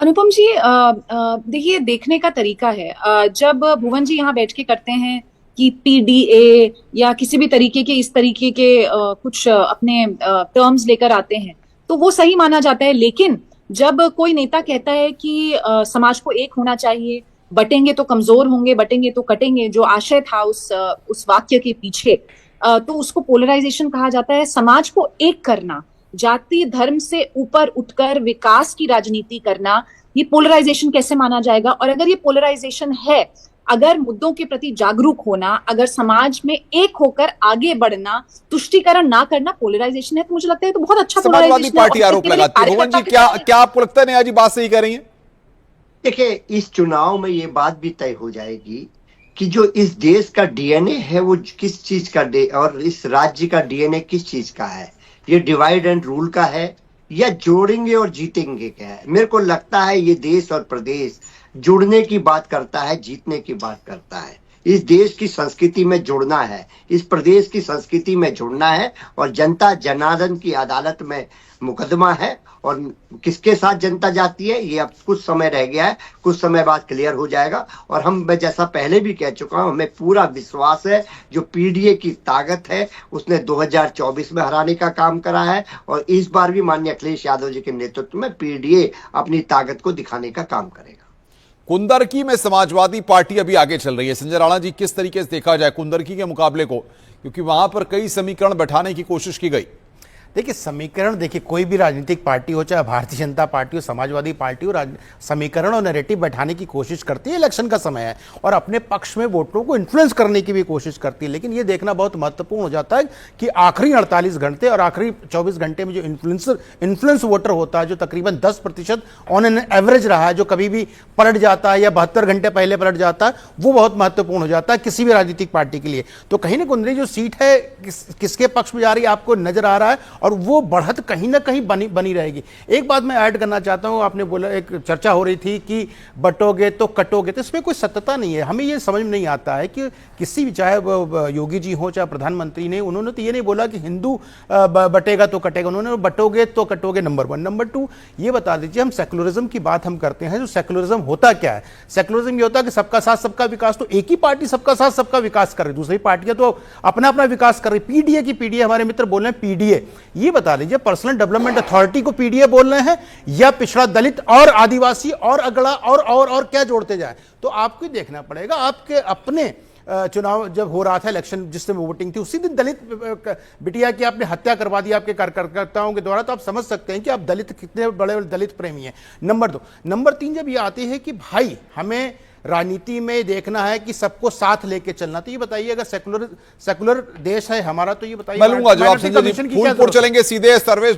अनुपम जी, देखिए, देखने का तरीका है। जब भुवन जी यहाँ बैठ के करते हैं कि पीडीए या किसी भी तरीके के इस तरीके के कुछ अपने टर्म्स लेकर आते हैं, तो वो सही माना जाता है। लेकिन जब कोई नेता कहता है कि समाज को एक होना चाहिए, बटेंगे तो कमजोर होंगे, बटेंगे तो कटेंगे, जो आशय था उस वाक्य के पीछे, तो उसको पोलराइजेशन कहा जाता है। समाज को एक करना, जाति धर्म से ऊपर उठकर विकास की राजनीति करना, ये पोलराइजेशन कैसे माना जाएगा? और अगर ये पोलराइजेशन है, अगर मुद्दों के प्रति जागरूक होना, अगर समाज में एक होकर आगे बढ़ना, तुष्टीकरण ना करना पोलराइजेशन है, तो मुझे लगता है तो बहुत अच्छा समाजवादी पोलराइजेशन है। पार्टी आरोप लगाती है। भुवन जी, क्या आपको लगता है नेहा जी बात सही कह रही है? देखिए, इस चुनाव में ये बात भी तय हो जाएगी कि जो इस देश का डीएनए है वो किस चीज का और इस राज्य का डीएनए किस चीज का है। ये डिवाइड एंड रूल का है या जोड़ेंगे और जीतेंगे का है। मेरे को लगता है ये देश और प्रदेश जुड़ने की बात करता है, जीतने की बात करता है। इस देश की संस्कृति में जुड़ना है, इस प्रदेश की संस्कृति में जुड़ना है, और जनता जनार्दन की अदालत में मुकदमा है। और किसके साथ जनता जाती है ये अब कुछ समय रह गया है, कुछ समय बाद क्लियर हो जाएगा। और मैं जैसा पहले भी कह चुका हूं, हमें पूरा विश्वास है जो पीडीए की ताकत है उसने 2024 में हराने का काम करा है, और इस बार भी माननीय अखिलेश यादव जी के नेतृत्व में पीडीए अपनी ताकत को दिखाने का काम करेगा। कुंदरकी में समाजवादी पार्टी अभी आगे चल रही है। संजय राणा जी, किस तरीके से देखा जाए कुंदरकी के मुकाबले को, क्योंकि वहां पर कई समीकरण बैठाने की कोशिश की गई। देखिए, समीकरण, देखिए कोई भी राजनीतिक पार्टी हो, चाहे भारतीय जनता पार्टी हो, समाजवादी पार्टी हो, समीकरण और नैरेटिव बैठाने की कोशिश करती है। इलेक्शन का समय है और अपने पक्ष में वोटरों को इन्फ्लुएंस करने की भी कोशिश करती है। लेकिन ये देखना बहुत महत्वपूर्ण हो जाता है कि आखिरी 48 घंटे और आखिरी 24 घंटे में जो इन्फ्लुएंस वोटर होता है, जो तकरीबन 10% ऑन एन एवरेज रहा है, जो कभी भी पलट जाता है या 72 घंटे पहले पलट जाता है, वो बहुत महत्वपूर्ण हो जाता है किसी भी राजनीतिक पार्टी के लिए। तो कहीं ना कुंदरी जो सीट है किसके पक्ष में जा रही है आपको नजर आ रहा है, और वो बढ़त कहीं ना कहीं बनी रहेगी। एक बात मैं ऐड करना चाहता हूं, आपने बोला, एक चर्चा हो रही थी कि बटोगे तो कटोगे, तो इसमें कोई सत्यता नहीं है। हमें ये समझ में नहीं आता है कि किसी भी, चाहे योगी जी हो चाहे प्रधानमंत्री ने, उन्होंने तो ये नहीं बोला कि हिंदू बटेगा तो कटेगा, उन्होंने बटोगे तो कटोगे। नंबर 1। नंबर 2, ये बता दीजिए, हम सेकुलरिज्म की बात हम करते हैं, जो सेकुलरिज्म होता क्या है? सेकुलरिज्म ये होता है कि सबका साथ सबका विकास। तो एक ही पार्टी सबका साथ सबका विकास कर रही, दूसरी पार्टियां तो अपना अपना विकास कर रही। पीडीए की, पीडीए हमारे मित्र बोल रहे हैं पीडीए, ये बता लीजिए पर्सनल डेवलपमेंट अथॉरिटी को पीडीए बोल रहे हैं या पिछड़ा दलित और आदिवासी और अगड़ा और क्या जोड़ते जाए? तो आपको देखना पड़ेगा। आपके अपने चुनाव जब हो रहा था, इलेक्शन जिस समय वोटिंग थी, उसी दिन दलित बिटिया की आपने हत्या करवा दी आपके कार्यकर्ताओं के द्वारा। तो आप समझ सकते हैं कि आप दलित कितने बड़े दलित प्रेमी हैं। नंबर 2। नंबर 3, जब ये आती है कि भाई हमें राजनीति में देखना है कि सबको साथ लेके चलना, तो ये बताइए, अगर सेकुलर देश है हमारा, तो ये बताइए मैं लूंगा जवाब संजय जी। फूलपुर चलेंगे सीधे। सर्वे